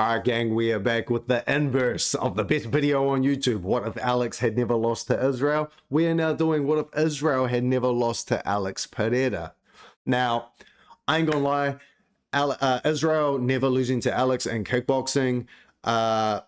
Alright, gang, we are back with the inverse of the best video on YouTube. What if Alex had never lost to Israel? We are now doing what if Israel had never lost to Alex Pereira. Now, I ain't gonna lie, Israel never losing to Alex in kickboxing. That's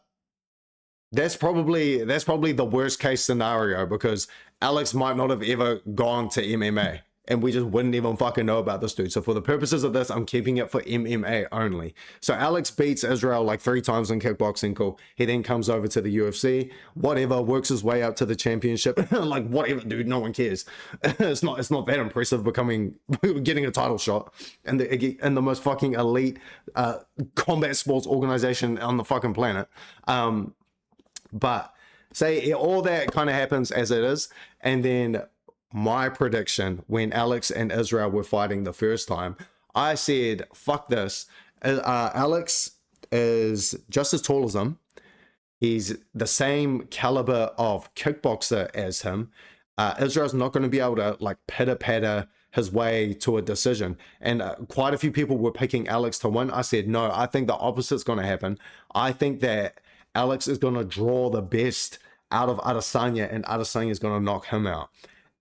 probably the worst case scenario because Alex might not have ever gone to MMA and we just wouldn't even fucking know about this dude. So for the purposes of this, I'm keeping it for MMA only. So Alex beats Israel like 3 times in kickboxing. Cool. He then comes over to the UFC, whatever, works his way up to the championship. Like whatever, dude. No one cares. It's not that impressive getting a title shot and the most fucking elite combat sports organization on the fucking planet. But say all that kind of happens as it is, and then my prediction when Alex and Israel were fighting the first time, I said, fuck this. Alex is just as tall as him. He's the same caliber of kickboxer as him. Israel's not going to be able to like pitter-patter his way to a decision. And quite a few people were picking Alex to win. I said, no, I think the opposite's going to happen. I think that Alex is going to draw the best out of Adesanya and Adesanya is going to knock him out.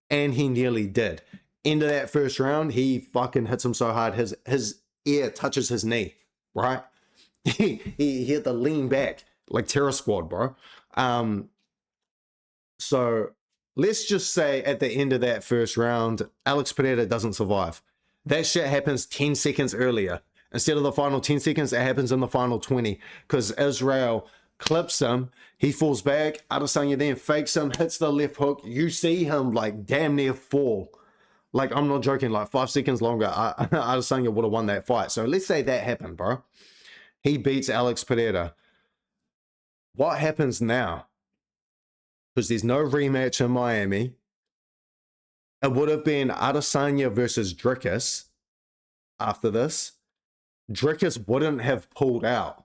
And he nearly did. End of that first round, he fucking hits him so hard, his ear touches his knee, right? He had to lean back like Terror Squad, bro. So let's just say at the end of that first round, Alex Pereira doesn't survive. That shit happens 10 seconds earlier. Instead of the final 10 seconds, it happens in the final 20 because Israel clips him, he falls back, Adesanya then fakes him, hits the left hook, you see him like damn near fall. Like, I'm not joking, like 5 seconds longer, Adesanya would have won that fight. So let's say that happened, bro. He beats Alex Pereira. What happens now? Because there's no rematch in Miami. It would have been Adesanya versus Dricus after this. Dricus wouldn't have pulled out.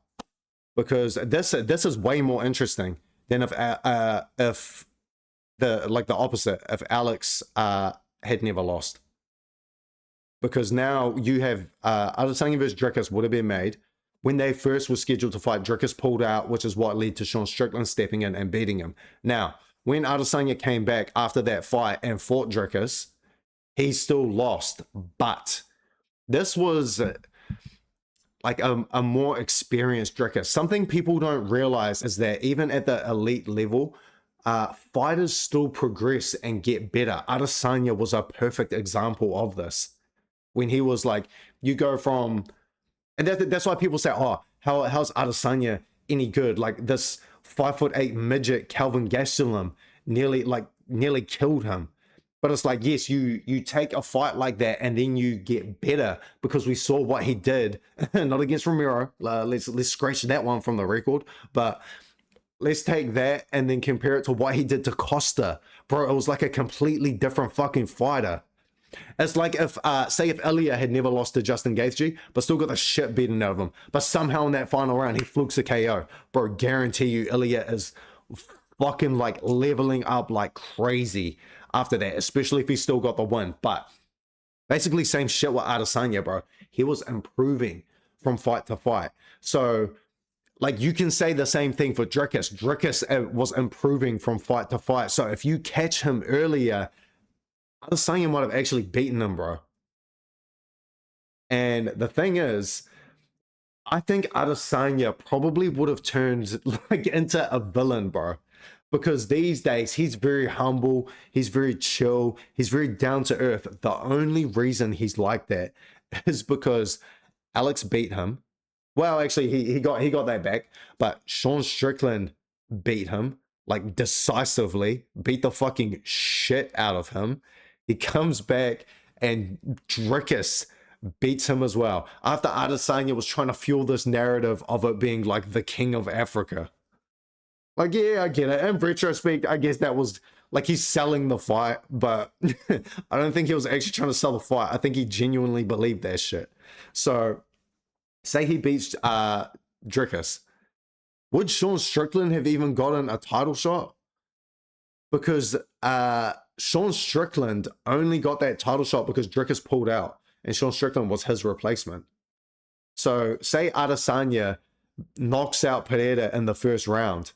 Because this is way more interesting than if the opposite, if Alex had never lost. Because now you have Adesanya versus Dricus would have been made. When they first were scheduled to fight, Dricus pulled out, which is what led to Sean Strickland stepping in and beating him. Now, when Adesanya came back after that fight and fought Dricus, he still lost. But this was like a more experienced Dricus. Something people don't realize is that even at the elite level, fighters still progress and get better. Adesanya was a perfect example of this. When he was like, you go from, and that's why people say, oh, how's Adesanya any good? Like this 5'8" midget Calvin Gastelum nearly killed him. But it's like, yes, you take a fight like that and then you get better because we saw what he did, not against Romero. Let's scratch that one from the record. But let's take that and then compare it to what he did to Costa. Bro, it was like a completely different fucking fighter. It's like if, say if Ilya had never lost to Justin Gaethje, but still got the shit beaten out of him. But somehow in that final round, he flukes a KO. Bro, guarantee you Ilya is fucking like leveling up like crazy after that, especially if he still got the win. But basically same shit with Adesanya, bro. He was improving from fight to fight. So like you can say the same thing for Dricus. Dricus was improving from fight to fight. So if you catch him earlier, Adesanya might have actually beaten him, bro. And the thing is, I think Adesanya probably would have turned like into a villain, bro. Because these days he's very humble, he's very chill, he's very down to earth. The only reason he's like that is because Alex beat him. Well, actually, he got that back, but Sean Strickland beat him like decisively, beat the fucking shit out of him. He comes back and Dricus beats him as well. After Adesanya was trying to fuel this narrative of it being like the king of Africa. Like, yeah, I get it. In retrospect, I guess that was like he's selling the fight, but I don't think he was actually trying to sell the fight. I think he genuinely believed that shit. So, say he beats Dricus. Would Sean Strickland have even gotten a title shot? Because Sean Strickland only got that title shot because Dricus pulled out, and Sean Strickland was his replacement. So, say Adesanya knocks out Pereira in the first round.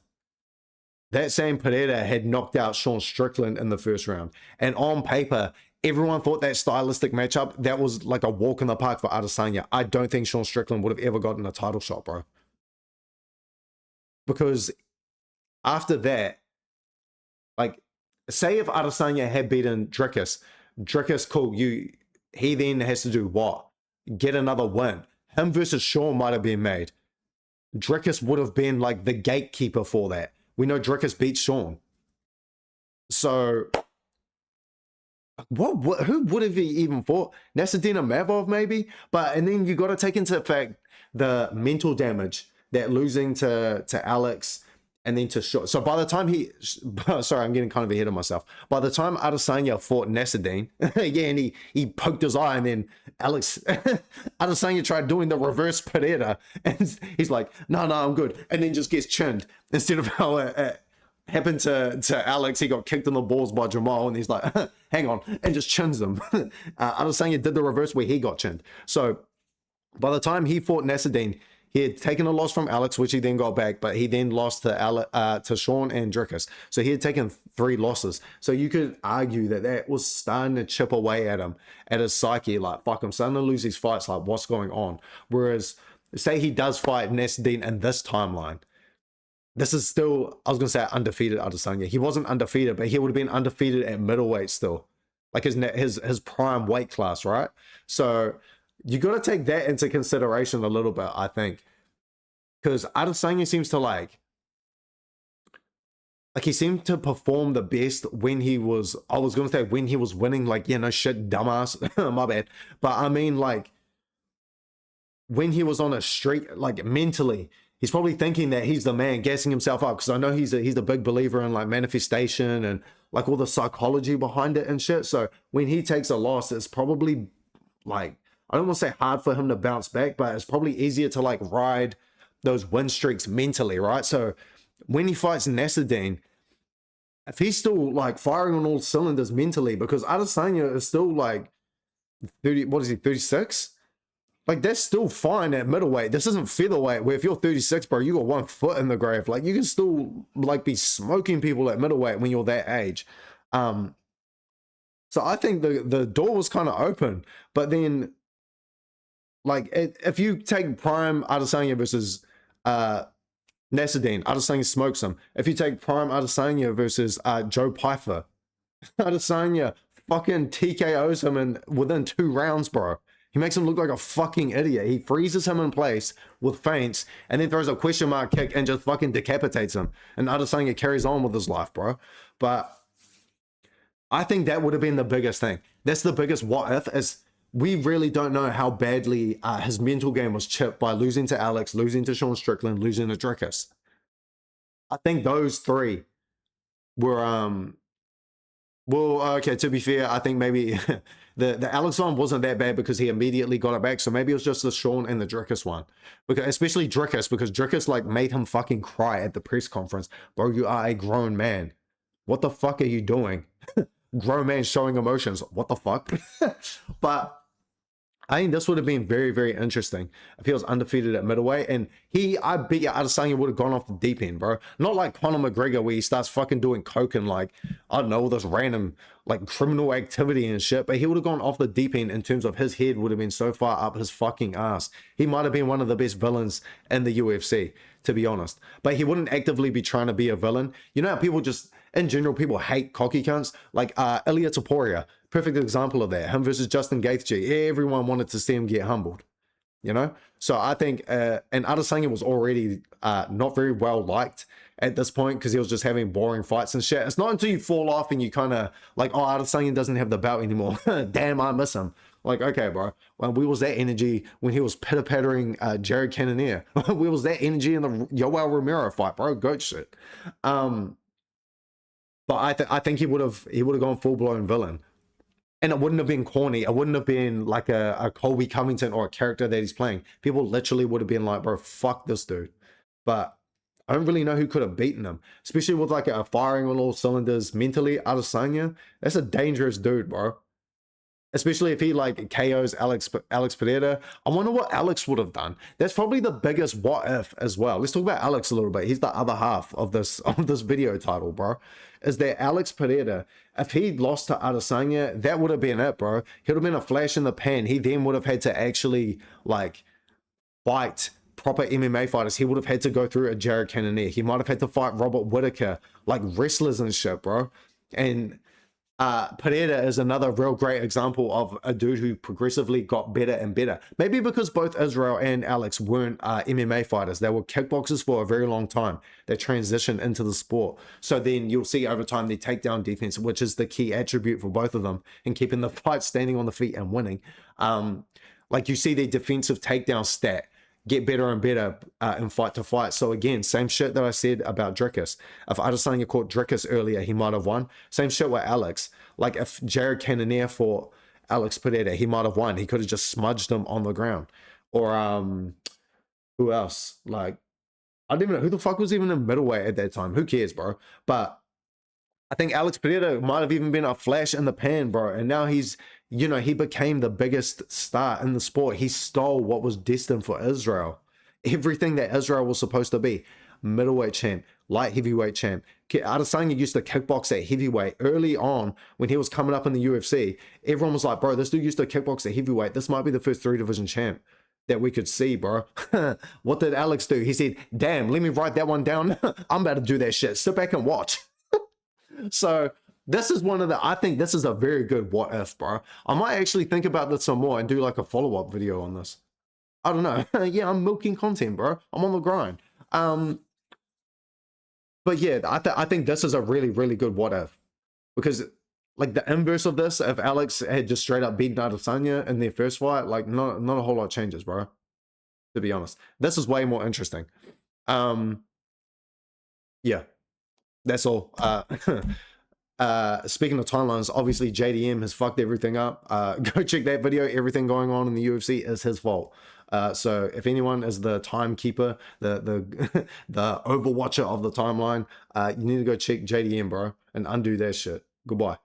That same Pereira had knocked out Sean Strickland in the first round. And on paper, everyone thought that stylistic matchup, that was like a walk in the park for Adesanya. I don't think Sean Strickland would have ever gotten a title shot, bro. Because after that, like, say if Adesanya had beaten Dricus, cool, he then has to do what? Get another win. Him versus Sean might have been made. Dricus would have been like the gatekeeper for that. We know Dricus beat Sean. So who would have he even fought? Nasadina Mavov maybe? And then you got to take into effect the mental damage that losing to Alex and then to Sean. So by the time sorry, I'm getting kind of ahead of myself. By the time Adesanya fought Nasadine, yeah, and he poked his eye, and then Adesanya tried doing the reverse Pereira, and he's like, no, I'm good, and then just gets chinned instead of how it happened to Alex. He got kicked in the balls by Jamal, and he's like, hang on, and just chins him. Adesanya did the reverse where he got chinned. So by the time he fought Nasadine, he had taken a loss from Alex, which he then got back, but he then lost to Sean and Dricus. So he had taken 3 losses. So you could argue that was starting to chip away at him, at his psyche. Like, fuck, I'm starting to lose these fights. Like, what's going on? Whereas, say he does fight Nasadine in this timeline, this is still, I was going to say undefeated Adesanya. He wasn't undefeated, but he would have been undefeated at middleweight still. Like his prime weight class, right? So you got to take that into consideration a little bit, I think. Because Adesanya seems to like he seemed to perform the best when he was, I was going to say when he was winning, like, yeah, no shit, dumbass, my bad. But I mean, like, when he was on a streak, like, mentally, he's probably thinking that he's the man, gassing himself up. Because I know he's a big believer in, like, manifestation and, like, all the psychology behind it and shit. So when he takes a loss, it's probably, like, I don't want to say hard for him to bounce back, but it's probably easier to, like, ride those win streaks mentally, right? So when he fights Nasadine, if he's still, like, firing on all cylinders mentally, because Adesanya is still, like, 30, what is he, 36? Like, that's still fine at middleweight. This isn't featherweight, where if you're 36, bro, you got 1 foot in the grave. Like, you can still, like, be smoking people at middleweight when you're that age. So I think the door was kind of open. But then, like, if you take prime Adesanya versus Nasadine, Adesanya smokes him. If you take prime Adesanya versus Joe Pyfer, Adesanya fucking TKOs him within 2 rounds, bro. He makes him look like a fucking idiot. He freezes him in place with feints and then throws a question mark kick and just fucking decapitates him. And Adesanya carries on with his life, bro. But I think that would have been the biggest thing. That's the biggest what if, is we really don't know how badly his mental game was chipped by losing to Alex, losing to Sean Strickland, losing to Dricus. I think those 3 were well, okay, to be fair, I think maybe the Alex one wasn't that bad because he immediately got it back. So maybe it was just the Sean and the Dricus one. Because especially Dricus, because Dricus, like, made him fucking cry at the press conference. Bro, you are a grown man. What the fuck are you doing? Grown man showing emotions. What the fuck? But I think this would have been very, very interesting if he was undefeated at middleweight. And I bet you Adesanya would have gone off the deep end, bro. Not like Conor McGregor, where he starts fucking doing coke and, like, I don't know, all this random, like, criminal activity and shit. But he would have gone off the deep end in terms of his head would have been so far up his fucking ass. He might have been one of the best villains in the UFC, to be honest. But he wouldn't actively be trying to be a villain. You know how people just, in general, people hate cocky cunts? Like Ilia Topuria, perfect example of that. Him versus Justin Gaethje. Everyone wanted to see him get humbled, you know? So I think, and Adesanya was already not very well liked at this point because he was just having boring fights and shit. It's not until you fall off and you kind of like, oh, Adesanya doesn't have the belt anymore. Damn, I miss him. Like, okay, bro. Well, we was that energy when he was pitter-pattering Jared Cannonier. We was that energy in the Yoel Romero fight, bro. Goat shit. But I think he would have gone full-blown villain. And it wouldn't have been corny. It wouldn't have been like a Colby Covington or a character that he's playing. People literally would have been like, bro, fuck this dude. But I don't really know who could have beaten him. Especially with, like, a firing on all cylinders mentally. Adesanya, that's a dangerous dude, bro. especially if he like KOs Alex Pereira. I wonder what Alex would have done. That's probably the biggest what if as well. Let's talk about Alex a little bit. He's the other half of this video title, bro. Is that Alex Pereira? If he lost to Adesanya, that would have been it, bro. He would have been a flash in the pan. He then would have had to actually like fight proper MMA fighters. He would have had to go through a Jared Cannonier. He might have had to fight Robert Whittaker, like wrestlers and shit, bro. And Pereira is another real great example of a dude who progressively got better and better. Maybe because both Israel and Alex weren't MMA fighters. They were kickboxers for a very long time. They transitioned into the sport. So then you'll see over time the takedown defense, which is the key attribute for both of them in keeping the fight standing on the feet and winning. Like you see their defensive takedown stat get better and better in fight to fight. So again, same shit that I said about Dricus. If Adesanya caught Dricus earlier, he might have won. Same shit with Alex. Like if Jared Cannonier fought Alex Pereira, he might have won. He could have just smudged him on the ground. Or who else? Like I don't even know who the fuck was even in middleweight at that time. Who cares, bro? But I think Alex Pereira might have even been a flash in the pan, bro. And now he's, you know, he became the biggest star in the sport. He stole what was destined for Israel. Everything that Israel was supposed to be. Middleweight champ, light heavyweight champ. Adesanya used to kickbox at heavyweight early on when he was coming up in the UFC. Everyone was like, bro, this dude used to kickbox at heavyweight. This might be the first 3-division champ that we could see, bro. What did Alex do? He said, damn, let me write that one down. I'm about to do that shit. Sit back and watch. So this is one of the, I think this is a very good what if, bro. I might actually think about this some more and do like a follow-up video on this. I don't know. Yeah, I'm milking content, bro. I'm on the grind. But yeah, I think this is a really, really good what if. Because like the inverse of this, if Alex had just straight up beaten Adesanya in their first fight, like not a whole lot changes, bro. To be honest. This is way more interesting. Yeah. That's all. Speaking of timelines, obviously JDM has fucked everything up. Go check that video. Everything going on in the UFC is his fault. So if anyone is the timekeeper, the the overwatcher of the timeline, you need to go check JDM, bro, and undo that shit. Goodbye.